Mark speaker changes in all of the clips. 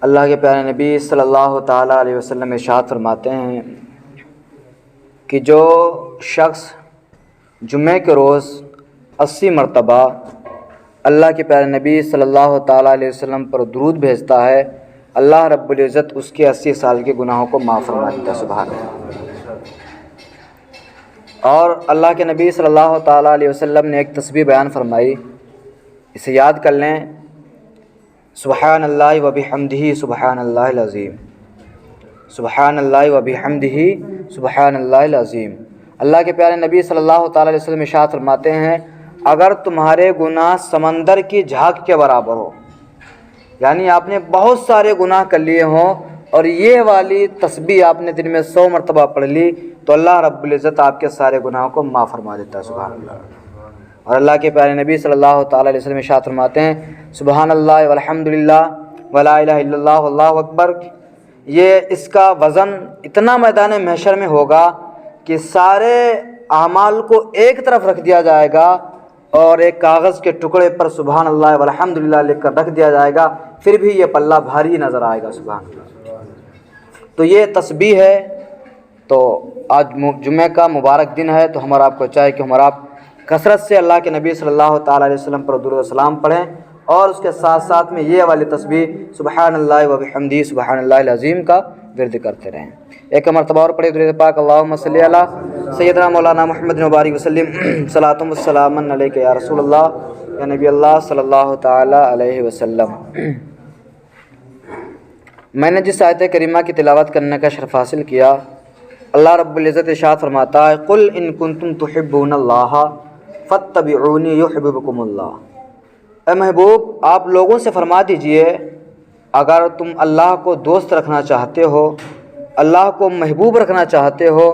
Speaker 1: اللہ کے پیارے نبی صلی اللہ تعالیٰ علیہ وسلم ارشاد فرماتے ہیں کہ جو شخص جمعے کے روز 80 مرتبہ اللہ کے پیارے نبی صلی اللہ تعالیٰ علیہ وسلم پر درود بھیجتا ہے، اللہ رب العزت اس کے 80 سال کے گناہوں کو معاف فرما دیتا ہے۔ سبحان اللہ۔ اور اللہ کے نبی صلی اللہ تعالیٰ علیہ وسلم نے ایک تسبیح بیان فرمائی، اسے یاد کر لیں، سبحان اللہ و بحمدہ سبحان اللہ العظیم، سبحان اللہ و بحمدہ سبحان اللہ العظیم۔ اللہ کے پیارے نبی صلی اللہ تعالیٰ علیہ وسلم ارشاد فرماتے ہیں، اگر تمہارے گناہ سمندر کی جھاگ کے برابر ہو، یعنی آپ نے بہت سارے گناہ کر لیے ہوں اور یہ والی تسبیح آپ نے دن میں 100 مرتبہ پڑھ لی تو اللہ رب العزت آپ کے سارے گناہوں کو معاف فرما دیتا ہے۔ سبحان اللہ۔ اور اللہ کے پیارے نبی صلی اللہ تعالیٰ علیہ وسلم ارشاد فرماتے ہیں، سبحان اللہ والحمد للہ ولا الہ الا اللہ واللہ اکبر، یہ اس کا وزن اتنا میدان محشر میں ہوگا کہ سارے اعمال کو ایک طرف رکھ دیا جائے گا اور ایک کاغذ کے ٹکڑے پر سبحان اللہ والحمد للہ لکھ کر رکھ دیا جائے گا، پھر بھی یہ پلہ بھاری نظر آئے گا۔ سبحان اللہ۔ تو یہ تسبیح ہے۔ تو آج جمعہ کا مبارک دن ہے، تو ہمارا آپ کو چاہیے کہ ہمارا آپ کثرت سے اللہ کے نبی صلی اللہ تعالیٰ علیہ وسلم پر درود و سلام پڑھیں اور اس کے ساتھ ساتھ میں یہ والی تسبیح سبحان اللہ و بحمدہ سبحان اللہ العظیم کا ورد کرتے رہیں۔ ایک مرتبہ اور پڑھے درود پاک، اللہم صلی علی سیدنا مولانا محمد مبارک وسلم، صلاۃ و سلام علیک یا رسول اللہ یا نبی اللہ صلی اللہ تعالیٰ علیہ وسلم۔ میں نے جس آیت کریمہ کی تلاوت کرنے کا شرف حاصل کیا، اللہ رب العزت ارشاد فرماتا ہے، قل ان کنتم تحبون اللہ فاتبعونی یحببکم اللہ۔ اے محبوب، آپ لوگوں سے فرما دیجئے، اگر تم اللہ کو دوست رکھنا چاہتے ہو، اللہ کو محبوب رکھنا چاہتے ہو،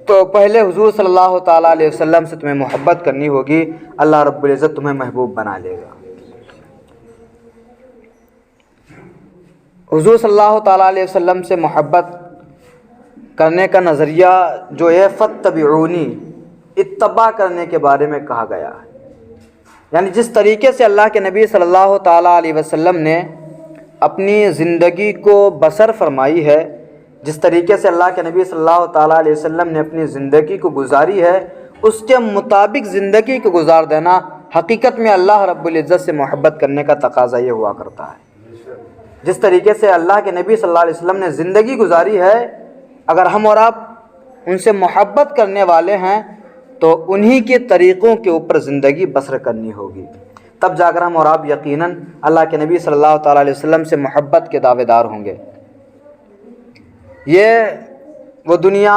Speaker 1: تو پہلے حضور صلی اللہ تعالیٰ علیہ وسلم سے تمہیں محبت کرنی ہوگی، اللہ رب العزت تمہیں محبوب بنا لے گا۔ حضور صلی اللہ تعالیٰ علیہ وسلم سے محبت کرنے کا نظریہ جو ہے فاتبعونی، اتباع کرنے کے بارے میں کہا گیا ہے، یعنی جس طریقے سے اللہ کے نبی صلی اللہ تعالیٰ علیہ وسلم نے اپنی زندگی کو بسر فرمائی ہے، جس طریقے سے اللہ کے نبی صلی اللہ تعالیٰ علیہ وسلم نے اپنی زندگی کو گزاری ہے، اس کے مطابق زندگی کو گزار دینا حقیقت میں اللہ رب العزت سے محبت کرنے کا تقاضا یہ ہوا کرتا ہے۔ جس طریقے سے اللہ کے نبی صلی اللہ علیہ وسلم نے زندگی گزاری ہے، اگر ہم اور آپ ان سے محبت کرنے والے ہیں تو انہی کے طریقوں کے اوپر زندگی بسر کرنی ہوگی، تب جا کر ہم اور آپ یقیناً اللہ کے نبی صلی اللہ تعالیٰ علیہ وسلم سے محبت کے دعوے دار ہوں گے۔ یہ وہ دنیا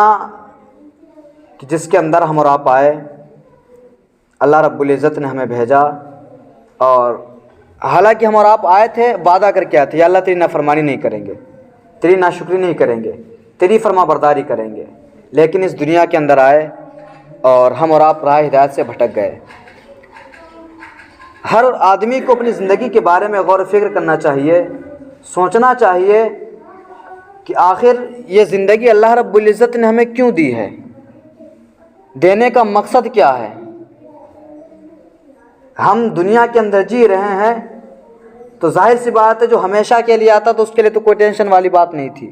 Speaker 1: جس کے اندر ہم اور آپ آئے، اللہ رب العزت نے ہمیں بھیجا، اور حالانکہ ہم اور آپ آئے تھے وعدہ کر کے آئے تھے، یا اللہ تیری نافرمانی نہیں کریں گے، تیری ناشکری نہیں کریں گے، تیری فرما برداری کریں گے، لیکن اس دنیا کے اندر آئے اور ہم اور آپ راہ ہدایت سے بھٹک گئے۔ ہر آدمی کو اپنی زندگی کے بارے میں غور و فکر کرنا چاہیے، سوچنا چاہیے کہ آخر یہ زندگی اللہ رب العزت نے ہمیں کیوں دی ہے، دینے کا مقصد کیا ہے۔ ہم دنیا کے اندر جی رہے ہیں تو ظاہر سی بات ہے، جو ہمیشہ کے لیے آتا تو اس کے لیے تو کوئی ٹینشن والی بات نہیں تھی۔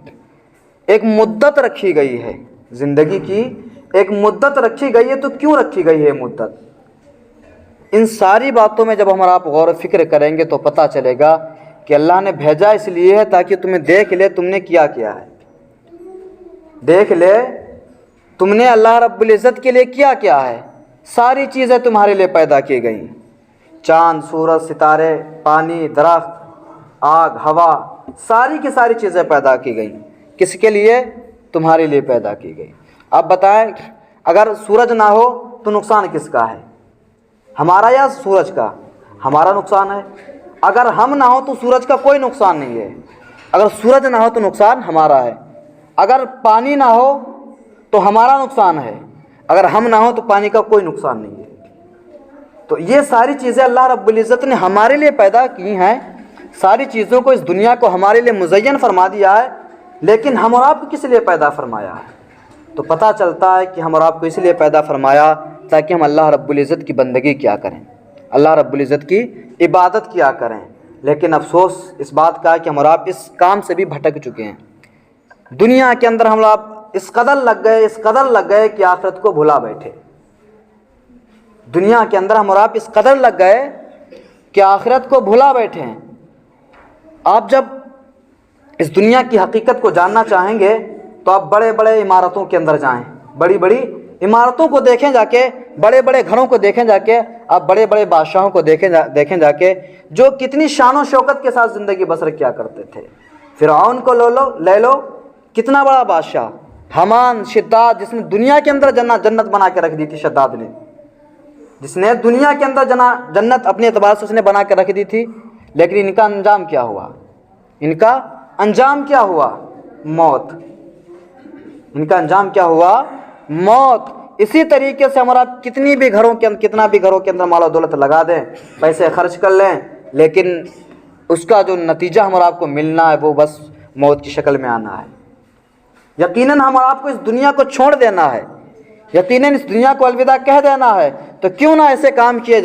Speaker 1: ایک مدت رکھی گئی ہے زندگی کی، ایک مدت رکھی گئی ہے، تو کیوں رکھی گئی ہے مدت؟ ان ساری باتوں میں جب ہم آپ غور و فکر کریں گے تو پتہ چلے گا کہ اللہ نے بھیجا اس لیے ہے تاکہ تمہیں دیکھ لے تم نے کیا کیا ہے، دیکھ لے تم نے اللہ رب العزت کے لیے کیا کیا ہے۔ ساری چیزیں تمہارے لیے پیدا کی گئیں، چاند، سورج، ستارے، پانی، درخت، آگ، ہوا، ساری کی ساری چیزیں پیدا کی گئیں، کس کے لیے؟ تمہارے لیے پیدا کی گئی۔ اب بتائیں، اگر سورج نہ ہو تو نقصان کس کا ہے، ہمارا یا سورج کا؟ ہمارا نقصان ہے۔ اگر ہم نہ ہو تو سورج کا کوئی نقصان نہیں ہے، اگر سورج نہ ہو تو نقصان ہمارا ہے۔ اگر پانی نہ ہو تو ہمارا نقصان ہے، اگر ہم نہ ہو تو پانی کا کوئی نقصان نہیں ہے۔ تو یہ ساری چیزیں اللہ رب العزت نے ہمارے لیے پیدا کی ہیں، ساری چیزوں کو اس دنیا کو ہمارے لیے مزین فرما دیا ہے، لیکن ہم اور آپ کو کس لیے پیدا فرمایا ہے؟ تو پتہ چلتا ہے کہ ہم اور آپ کو اس لیے پیدا فرمایا تاکہ ہم اللہ رب العزت کی بندگی کیا کریں، اللہ رب العزت کی عبادت کیا کریں، لیکن افسوس اس بات کا کہ ہم اور آپ اس کام سے بھی بھٹک چکے ہیں۔ دنیا کے اندر ہم آپ اس قدر لگ گئے کہ آخرت کو بھلا بیٹھے۔ دنیا کے اندر ہم اور آپ اس قدر لگ گئے کہ آخرت کو بھلا بیٹھے ہیں۔ آپ جب اس دنیا کی حقیقت کو جاننا چاہیں گے تو آپ بڑے بڑے عمارتوں کے اندر جائیں، بڑی بڑی عمارتوں کو دیکھیں جا کے، بڑے بڑے گھروں کو دیکھیں جا کے، آپ بڑے بڑے بادشاہوں کو دیکھیں جا کے، جو کتنی شان و شوکت کے ساتھ زندگی بسر کیا کرتے تھے۔ فرعون کو لے لو، کتنا بڑا بادشاہ، حمان، شداد، جس نے دنیا کے اندر جنت بنا کے رکھ دی تھی، شداد نے، جس نے دنیا کے اندر جنت اپنے اعتبار سے اس نے بنا کے رکھ دی تھی، لیکن ان کا انجام کیا ہوا؟ ان کا انجام کیا ہوا؟ موت۔ ان کا انجام کیا ہوا؟ موت۔ اسی طریقے سے ہمارا کتنا بھی گھروں کے اندر مال و دولت لگا دیں، پیسے خرچ کر لیں، لیکن اس کا جو نتیجہ ہم اور آپ کو ملنا ہے وہ بس موت کی شکل میں آنا ہے۔ یقیناً ہم اور آپ کو اس دنیا کو چھوڑ دینا ہے، یقیناً اس دنیا کو الوداع کہہ دینا ہے، تو کیوں نہ ایسے کام کیے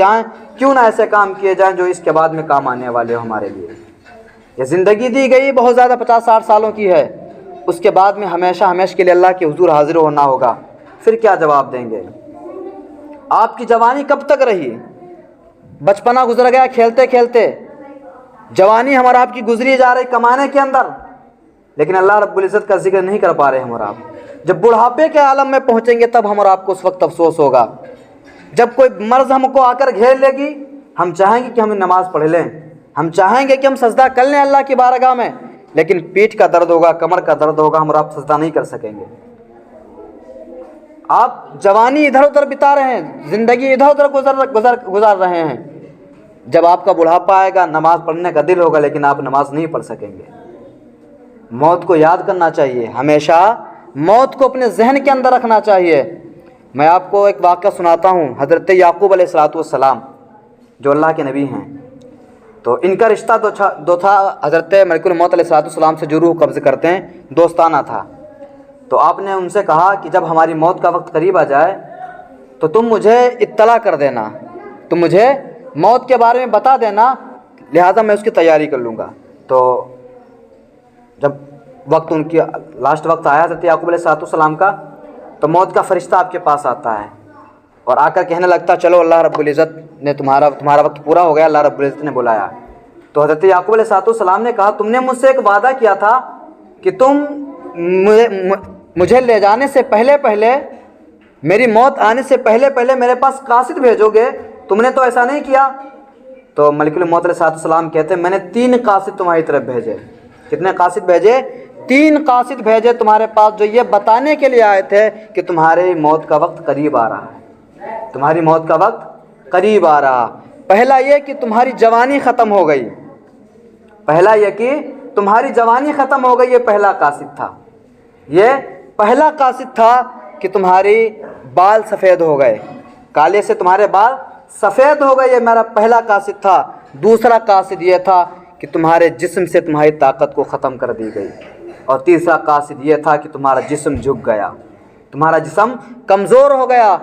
Speaker 1: جائیں جو اس کے بعد میں کام آنے والے ہو ہمارے لیے۔ یہ زندگی دی گئی بہت زیادہ 50-60 سالوں کی ہے، اس کے بعد میں ہمیشہ کے لیے اللہ کے حضور حاضر ہونا ہوگا، پھر کیا جواب دیں گے؟ آپ کی جوانی کب تک رہی؟ بچپنا گزر گیا کھیلتے کھیلتے، جوانی ہمارا آپ کی گزری جا رہی کمانے کے اندر، لیکن اللہ رب العزت کا ذکر نہیں کر پا رہے ہم اور آپ۔ جب بڑھاپے کے عالم میں پہنچیں گے تب ہم اور آپ کو اس وقت افسوس ہوگا، جب کوئی مرض ہم کو آ کر گھیر لے گی، ہم چاہیں گے کہ ہم نماز پڑھ لیں، ہم چاہیں گے کہ ہم سجدہ کر لیں اللہ کی بارگاہ میں، لیکن پیٹھ کا درد ہوگا، کمر کا درد ہوگا، ہم اور آپ سجدہ نہیں کر سکیں گے۔ آپ جوانی ادھر ادھر بتا رہے ہیں، زندگی ادھر ادھر گزار رہے ہیں، جب آپ کا بڑھاپا آئے گا نماز پڑھنے کا دل ہوگا لیکن آپ نماز نہیں پڑھ سکیں گے۔ موت کو یاد کرنا چاہیے، ہمیشہ موت کو اپنے ذہن کے اندر رکھنا چاہیے۔ میں آپ کو ایک واقعہ سناتا ہوں۔ حضرت یعقوب علیہ السلام جو اللہ کے نبی ہیں، تو ان کا رشتہ دو تھا حضرت ملک الموت علیہ السلام سے، جو روح قبض کرتے ہیں، دوستانہ تھا۔ تو آپ نے ان سے کہا کہ جب ہماری موت کا وقت قریب آ جائے تو تم مجھے اطلاع کر دینا، تم مجھے موت کے بارے میں بتا دینا، لہذا میں اس کی تیاری کر لوں گا۔ تو جب وقت ان کی لاسٹ وقت آیا حضرت یعقوب علیہ السلام کا، تو موت کا فرشتہ آپ کے پاس آتا ہے اور آ کر کہنے لگتا چلو اللہ رب العزت نے تمہارا وقت پورا ہو گیا، اللہ رب العزت نے بلایا۔ تو حضرت یعقوب علیہ السلام نے کہا تم نے مجھ سے ایک وعدہ کیا تھا کہ تم مجھے لے جانے سے پہلے میری موت آنے سے پہلے میرے پاس قاصد بھیجو گے، تم نے تو ایسا نہیں کیا۔ تو ملک الموت علیہ السلام کہتے ہیں میں نے 3 قاصد تمہاری طرف بھیجے۔ کتنے قاصد بھیجے؟ 3 قاصد بھیجے تمہارے پاس، جو یہ بتانے کے لیے آئے تھے کہ تمہاری موت کا وقت قریب آ رہا ہے، تمہاری موت کا وقت قریب آ رہا۔ پہلا یہ کہ تمہاری جوانی ختم ہو گئی، پہلا یہ کہ تمہاری جوانی ختم ہو گئی، یہ پہلا قاصد تھا۔ یہ پہلا قاصد تھا کہ تمہاری بال سفید ہو گئے، کالے سے تمہارے بال سفید ہو گئے، یہ میرا پہلا قاصد تھا۔ دوسرا قاصد یہ تھا کہ تمہارے جسم سے تمہاری طاقت کو ختم کر دی گئی، اور تیسرا قاصد یہ تھا کہ تمہارا جسم جھک گیا، تمہارا جسم کمزور ہو گیا۔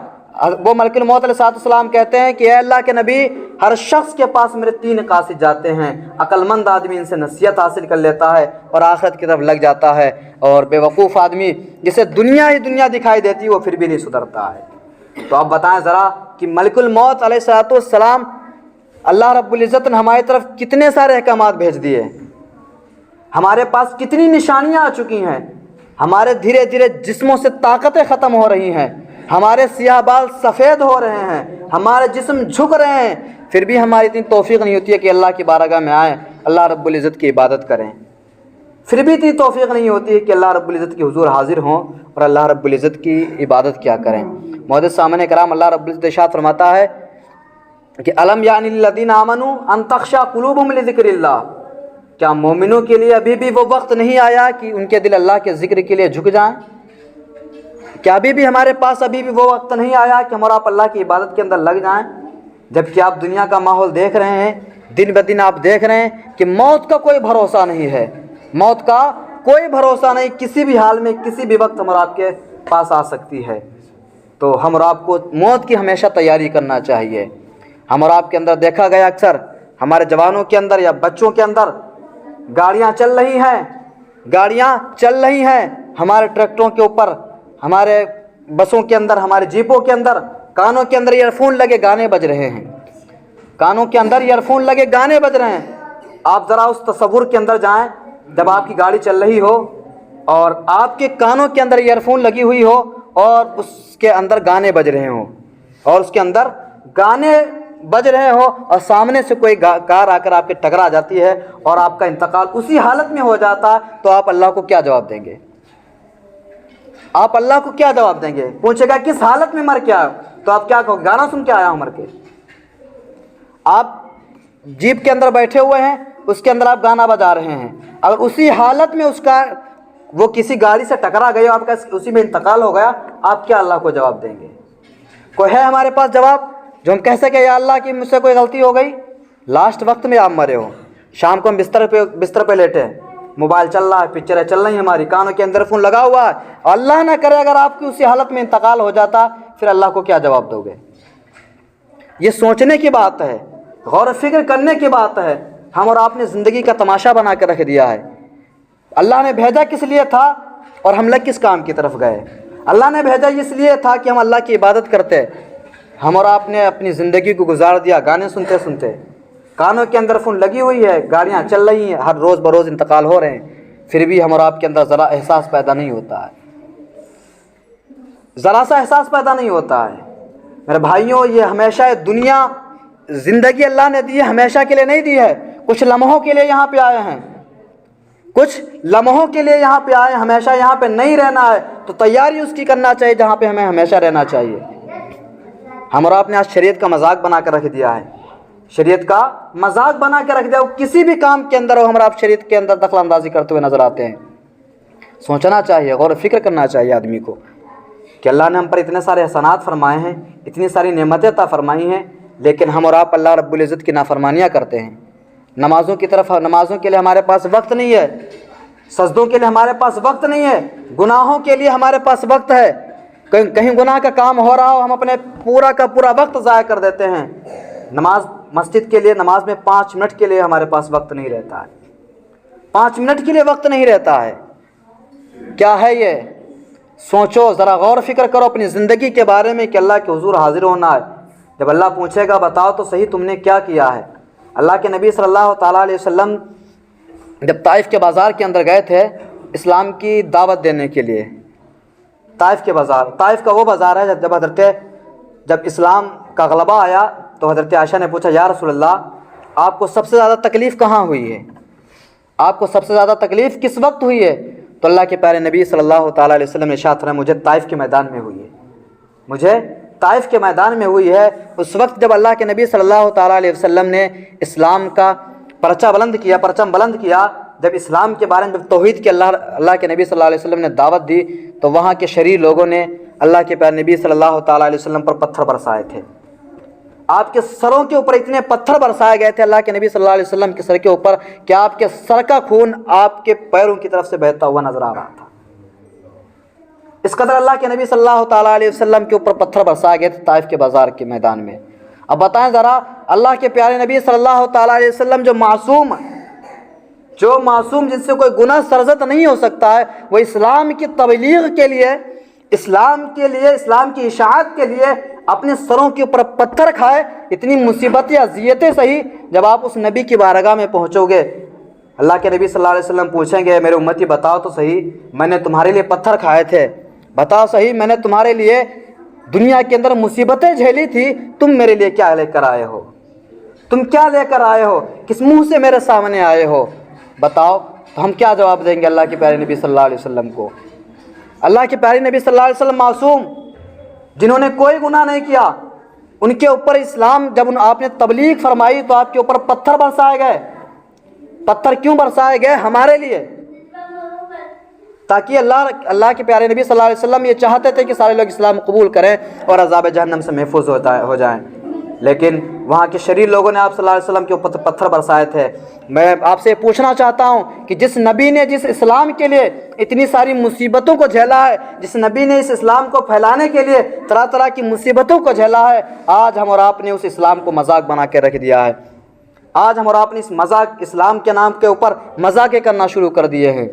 Speaker 1: وہ ملک الموت علیہ السلام کہتے ہیں کہ اے اللہ کے نبی، ہر شخص کے پاس میرے 3 قاصد جاتے ہیں، عقل مند آدمی ان سے نصیحت حاصل کر لیتا ہے اور آخرت کی طرف لگ جاتا ہے، اور بے وقوف آدمی جسے دنیا ہی دنیا دکھائی دیتی وہ پھر بھی نہیں سدھرتا ہے۔ تو آپ بتائیں ذرا کہ ملک الموت علیہ السلام، اللہ رب العزت نے ہماری طرف کتنے سارے احکامات بھیج دیے، ہمارے پاس کتنی نشانیاں آ چکی ہیں، ہمارے دھیرے دھیرے جسموں سے طاقتیں ختم ہو رہی ہیں، ہمارے سیاہ بال سفید ہو رہے ہیں، ہمارے جسم جھک رہے ہیں، پھر بھی ہماری اتنی توفیق نہیں ہوتی ہے کہ اللہ کی بارگاہ میں آئیں، اللہ رب العزت کی عبادت کریں، پھر بھی اتنی توفیق نہیں ہوتی ہے کہ اللہ رب العزت کے حضور حاضر ہوں اور اللہ رب العزت کی عبادت کیا کریں۔ معزز سامعین کرام، اللہ رب العزت ارشاد فرماتا ہے کہ الم یعنی للذین آمنوا ان تخشع قلوبہم لذکر اللہ، کیا مومنوں کے لیے ابھی بھی وہ وقت نہیں آیا کہ ان کے دل اللہ کے ذکر کے لیے جھک جائیں؟ کیا ابھی بھی ہمارے پاس وہ وقت نہیں آیا کہ ہم اور آپ اللہ کی عبادت کے اندر لگ جائیں؟ جبکہ آپ دنیا کا ماحول دیکھ رہے ہیں، دن بدن آپ دیکھ رہے ہیں کہ موت کا کوئی بھروسہ نہیں ہے، موت کا کوئی بھروسہ نہیں، کسی بھی حال میں کسی بھی وقت ہم اور آپ کے پاس آ سکتی ہے۔ تو ہم اور آپ کو موت کی ہمیشہ تیاری کرنا چاہیے۔ ہم اور آپ کے اندر دیکھا گیا اکثر ہمارے جوانوں کے اندر یا بچوں کے اندر گاڑیاں چل رہی ہیں، ہمارے ٹریکٹروں کے اوپر، ہمارے بسوں کے اندر، ہمارے جیپوں کے اندر کانوں کے اندر ایئر فون لگے گانے بج رہے ہیں، کانوں کے اندر ایئر فون لگے گانے بج رہے ہیں۔ آپ ذرا اس تصور کے اندر جائیں، جب آپ کی گاڑی چل رہی ہو اور آپ کے کانوں کے اندر ایئر فون لگی ہوئی ہو اور اس کے اندر گانے بج رہے ہوں، اور سامنے سے کوئی کار آ کر آپ کے ٹکرا جاتی ہے اور آپ کا انتقال اسی حالت میں ہو جاتا ہے، تو آپ اللہ کو کیا جواب دیں گے؟ آپ اللہ کو کیا جواب دیں گے؟ پوچھے گا کس حالت میں مر کے آیا، تو آپ کیا کہو گے؟ گانا سن کے آیا ہوں مر کے۔ آپ جیپ کے اندر بیٹھے ہوئے ہیں، اس کے اندر آپ گانا بجا رہے ہیں، اگر اسی حالت میں وہ کسی گاڑی سے ٹکرا گئی اور آپ کا اسی میں انتقال ہو گیا، آپ کیا اللہ کو جواب دیں گے؟ کوئی ہے ہمارے پاس جواب جو ہم کہہ سکیں یا اللہ کی مجھ سے کوئی غلطی ہو گئی؟ لاسٹ وقت میں آپ مرے ہو، شام کو ہم بستر پہ لیٹے ہیں، موبائل چل رہا ہے، پکچریں چل رہی ہیں، ہماری کانوں کے اندر فون لگا ہوا ہے، اور اللہ نہ کرے اگر آپ کی اسی حالت میں انتقال ہو جاتا، پھر اللہ کو کیا جواب دو گے؟ یہ سوچنے کی بات ہے، غور و فکر کرنے کی بات ہے۔ ہم اور آپ نے زندگی کا تماشا بنا کے رکھ دیا ہے۔ اللہ نے بھیجا کس لیے تھا اور ہم لوگ کس کام کی طرف گئے؟ اللہ نے بھیجا اس لیے تھا کہ ہم اللہ کی عبادت کرتے، ہم اور آپ نے اپنی زندگی کو گزار دیا گانے سنتے سنتے، کانوں کے اندر فون لگی ہوئی ہے، گاڑیاں چل رہی ہیں، ہر روز بروز انتقال ہو رہے ہیں، پھر بھی ہم اور آپ کے اندر ذرا احساس پیدا نہیں ہوتا ہے، ذرا سا احساس پیدا نہیں ہوتا ہے۔ میرے بھائیوں، یہ ہمیشہ دنیا زندگی اللہ نے دی ہے، ہمیشہ کے لیے نہیں دی ہے، کچھ لمحوں کے لیے یہاں پہ آئے ہیں، کچھ لمحوں کے لیے یہاں پہ آئے، ہمیشہ یہاں پہ نہیں رہنا ہے، تو تیاری اس کی کرنا چاہیے جہاں پہ ہمیں ہمیشہ رہنا چاہیے۔ ہم اور آپ نے آج شریعت کا مذاق بنا کر رکھ دیا ہے، شریعت کا مذاق بنا کے رکھ دیا، وہ کسی بھی کام کے اندر ہو ہم اور آپ شریعت کے اندر دخل اندازی کرتے ہوئے نظر آتے ہیں۔ سوچنا چاہیے، غور و فکر کرنا چاہیے آدمی کو کہ اللہ نے ہم پر اتنے سارے احسانات فرمائے ہیں، اتنی ساری نعمتیں عطا فرمائی ہیں، لیکن ہم اور آپ اللہ رب العزت کی نافرمانیاں کرتے ہیں۔ نمازوں کے لیے ہمارے پاس وقت نہیں ہے، سجدوں کے لیے ہمارے پاس وقت نہیں ہے، گناہوں کے لیے ہمارے پاس وقت ہے، کہیں گناہ کا کام ہو رہا ہو ہم اپنے پورا کا پورا وقت ضائع کر دیتے ہیں۔ مسجد کے لیے، نماز میں 5 منٹ کے لیے ہمارے پاس وقت نہیں رہتا ہے، 5 منٹ کے لیے وقت نہیں رہتا ہے۔ کیا ہے یہ؟ سوچو، ذرا غور و فکر کرو اپنی زندگی کے بارے میں کہ اللہ کے حضور حاضر ہونا ہے، جب اللہ پوچھے گا بتاؤ تو صحیح تم نے کیا کیا ہے۔ اللہ کے نبی صلی اللہ تعالیٰ علیہ وسلم جب طائف کے بازار کے اندر گئے تھے اسلام کی دعوت دینے کے لیے، طائف کا وہ بازار ہے جب اسلام کا غلبہ آیا تو حضرت عائشہ نے پوچھا یا رسول اللہ آپ کو سب سے زیادہ تکلیف کہاں ہوئی ہے؟ آپ کو سب سے زیادہ تکلیف کس وقت ہوئی ہے؟ تو اللہ کے پیارے نبی صلی اللہ تعالیٰ علیہ وسلم نے ارشاد فرمایا مجھے طائف کے میدان میں ہوئی ہے، مجھے طائف کے میدان میں ہوئی ہے۔ اس وقت جب اللہ کے نبی صلی اللہ تعالیٰ علیہ وسلم نے اسلام کا پرچم بلند کیا، جب اسلام کے بارے میں توحید کے اللہ کے نبی صلی اللہ علیہ وسلم نے دعوت دی، تو وہاں کے شریر لوگوں نے اللہ کے پیارے نبی صلی اللہ تعالیٰ علیہ وسلم پر پتھر برسائے تھے، آپ کے سروں کے اوپر اتنے پتھر برسائے گئے تھے اللہ کے نبی صلی اللہ علیہ وسلم کے سر کے اوپر کہ آپ کے سر کا خون آپ کے پیروں کی طرف سے بہتا ہوا نظر آ رہا تھا۔ اس قدر اللہ کے نبی صلی اللہ تعالیٰ علیہ وسلم کے اوپر پتھر برسائے گئے تھے طائف کے بازار کے میدان میں۔ اب بتائیں ذرا، اللہ کے پیارے نبی صلی اللہ تعالیٰ علیہ وسلم جو معصوم جن سے کوئی گناہ سرزد نہیں ہو سکتا ہے، وہ اسلام کی تبلیغ کے لیے، اسلام کی اشاعت کے لیے اپنے سروں کے اوپر پتھر کھائے، اتنی مصیبتیں اذیتیں سہی۔ جب آپ اس نبی کی بارگاہ میں پہنچو گے، اللہ کے نبی صلی اللہ علیہ وسلم پوچھیں گے میرے امتی بتاؤ تو صحیح، میں نے تمہارے لیے پتھر کھائے تھے، بتاؤ صحیح میں نے تمہارے لیے دنیا کے اندر مصیبتیں جھیلی تھی، تم میرے لیے کیا لے کر آئے ہو؟ تم کیا لے کر آئے ہو؟ کس منہ سے میرے سامنے آئے ہو؟ بتاؤ۔ تو ہم کیا جواب دیں گے اللہ کے پیارے نبی صلی اللہ علیہ وسلم کو؟ اللہ کے پیارے نبی صلی اللہ علیہ وسلم معصوم، جنہوں نے کوئی گناہ نہیں کیا، ان کے اوپر اسلام جب آپ نے تبلیغ فرمائی تو آپ کے اوپر پتھر برسائے گئے۔ پتھر کیوں برسائے گئے؟ ہمارے لیے، تاکہ اللہ کے پیارے نبی صلی اللہ علیہ وسلم یہ چاہتے تھے کہ سارے لوگ اسلام قبول کریں اور عذاب جہنم سے محفوظ ہو جائیں، لیکن وہاں کے شریر لوگوں نے آپ صلی اللہ علیہ وسلم کے اوپر پتھر برسائے تھے۔ میں آپ سے پوچھنا چاہتا ہوں کہ جس نبی نے جس اسلام کے لیے اتنی ساری مصیبتوں کو جھیلا ہے، جس نبی نے اس اسلام کو پھیلانے کے لیے طرح طرح کی مصیبتوں کو جھیلا ہے، آج ہم اور آپ نے اس اسلام کو مذاق بنا کے رکھ دیا ہے۔ آج ہم اور آپ نے اس مذاق اسلام کے نام کے اوپر مذاقیں کرنا شروع کر دیے ہیں۔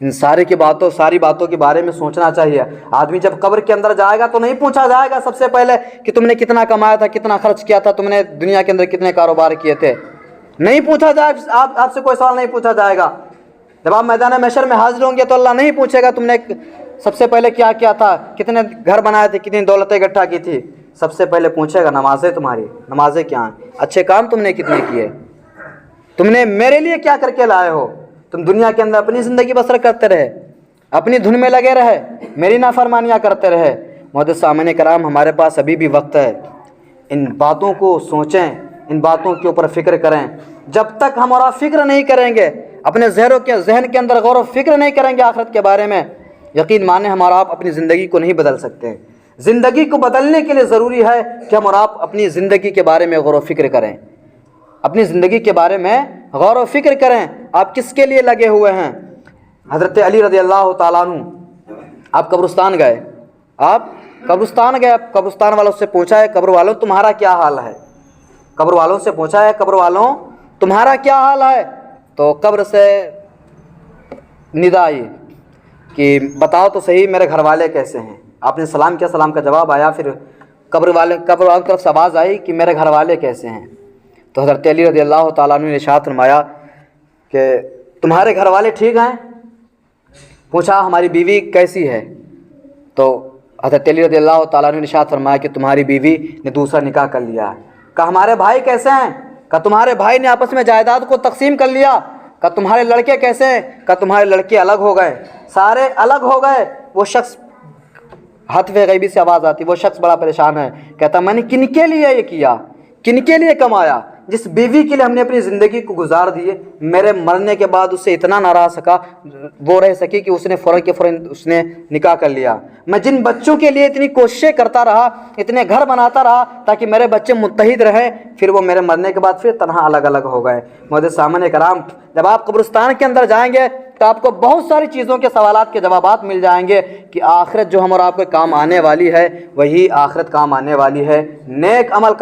Speaker 1: ان ساری باتوں کے بارے میں سوچنا چاہیے۔ آدمی جب قبر کے اندر جائے گا تو نہیں پوچھا جائے گا سب سے پہلے کہ تم نے کتنا کمایا تھا، کتنا خرچ کیا تھا، تم نے دنیا کے اندر کتنے کاروبار کیے تھے، نہیں پوچھا جائے آپ سے کوئی سوال نہیں پوچھا جائے گا۔ جب آپ میدان محشر میں حاضر ہوں گے تو اللہ نہیں پوچھے گا تم نے سب سے پہلے کیا کیا تھا، کتنے گھر بنائے تھے، کتنی دولتیں اکٹھا کی تھی۔ سب سے پہلے پوچھے گا نمازیں تمہاری، نمازیں کیا ہیں، اچھے کام تم نے کتنے کیے، تم نے میرے لیے کیا کر کے لائے ہو۔ تم دنیا کے اندر اپنی زندگی بسر کرتے رہے، اپنی دھن میں لگے رہے، میری نافرمانیاں کرتے رہے۔ معزز سامعین کرام، ہمارے پاس ابھی بھی وقت ہے، ان باتوں کو سوچیں، ان باتوں کے اوپر فکر کریں۔ جب تک ہم اور آپ فکر نہیں کریں گے، اپنے ذہن کے اندر غور و فکر نہیں کریں گے آخرت کے بارے میں، یقین مانیں ہم اور آپ اپنی زندگی کو نہیں بدل سکتے۔ زندگی کو بدلنے کے لیے ضروری ہے کہ ہم اور آپ اپنی زندگی کے بارے میں غور و فکر کریں، اپنی زندگی کے بارے میں غور و فکر کریں۔ آپ کس کے لیے لگے ہوئے ہیں؟ حضرت علی رضی اللہ تعالیٰ عنہ، آپ قبرستان گئے، آپ قبرستان والوں سے پوچھا ہے قبر والوں تمہارا کیا حال ہے، قبر والوں سے پوچھا ہے قبر والوں تمہارا کیا حال ہے، تو قبر سے ندا آئی کہ بتاؤ تو صحیح میرے گھر والے کیسے ہیں۔ آپ نے سلام کیا، سلام کا جواب آیا، پھر قبر والوں کی طرف سے آواز آئی کہ میرے گھر والے کیسے ہیں۔ تو حضرت علی رضی اللہ تعالیٰ عنہ نے ارشاد فرمایا کہ تمہارے گھر والے ٹھیک ہیں؟ پوچھا ہماری بیوی کیسی ہے؟ تو حضرت علی رضی اللہ تعالیٰ عنہ نے ارشاد فرمایا کہ تمہاری بیوی نے دوسرا نکاح کر لیا ہے۔ کہا ہمارے بھائی کیسے ہیں؟ کہا تمہارے بھائی نے آپس میں جائیداد کو تقسیم کر لیا۔ کہا تمہارے لڑکے کیسے ہیں؟ کہا تمہارے لڑکے الگ ہو گئے، سارے الگ ہو گئے۔ وہ شخص حتف غیبی سے آواز آتی، وہ شخص بڑا پریشان ہے، کہتا میں نے کن کے لیے یہ کیا، کن کے لیے کمایا؟ جس بیوی کے لیے ہم نے اپنی زندگی کو گزار دیے، میرے مرنے کے بعد اس سے اتنا نہ رہ سکی کہ اس نے فوراً اس نے نکاح کر لیا۔ میں جن بچوں کے لیے اتنی کوششیں کرتا رہا، اتنے گھر بناتا رہا تاکہ میرے بچے متحد رہیں، پھر وہ میرے مرنے کے بعد پھر تنہا الگ الگ ہو گئے۔ معزز سامعین کرام، جب آپ قبرستان کے اندر جائیں گے تو آپ کو بہت ساری چیزوں کے سوالات کے جوابات مل جائیں گے کہ آخرت جو ہم اور آپ کے کام آنے والی ہے وہی آخرت کام آنے والی ہے، نیک عمل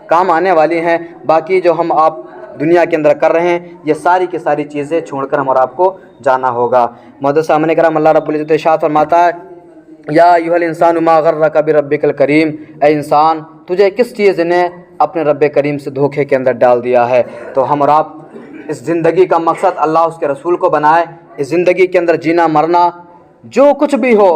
Speaker 1: کام آنے والی ہیں، باقی جو ہم آپ دنیا کے اندر کر رہے ہیں یہ ساری کی ساری چیزیں چھوڑ کر ہم اور آپ کو جانا ہوگا۔ معزز سامعین کرام، اللہ رب العزت ارشاد فرماتا ہے یا ایھا الانسان ما غرک بربک الکریم، اے انسان تجھے کس چیز نے اپنے رب کریم سے دھوکے کے اندر ڈال دیا ہے۔ تو ہم اور آپ اس زندگی کا مقصد اللہ اس کے رسول کو بنائے، اس زندگی کے اندر جینا مرنا جو کچھ بھی ہو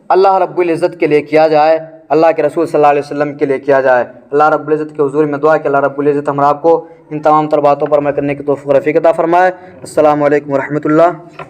Speaker 1: اللہ رب العزت کے لیے کیا جائے، اللہ کے رسول صلی اللہ علیہ وسلم کے لیے کیا جائے۔ اللہ رب العزت کے حضور میں دعا کہ اللہ رب العزت ہم آپ کو ان تمام تر باتوں پر عمل کرنے کی توفیق رفیق عطا فرمائے۔ السلام علیکم ورحمۃ اللہ۔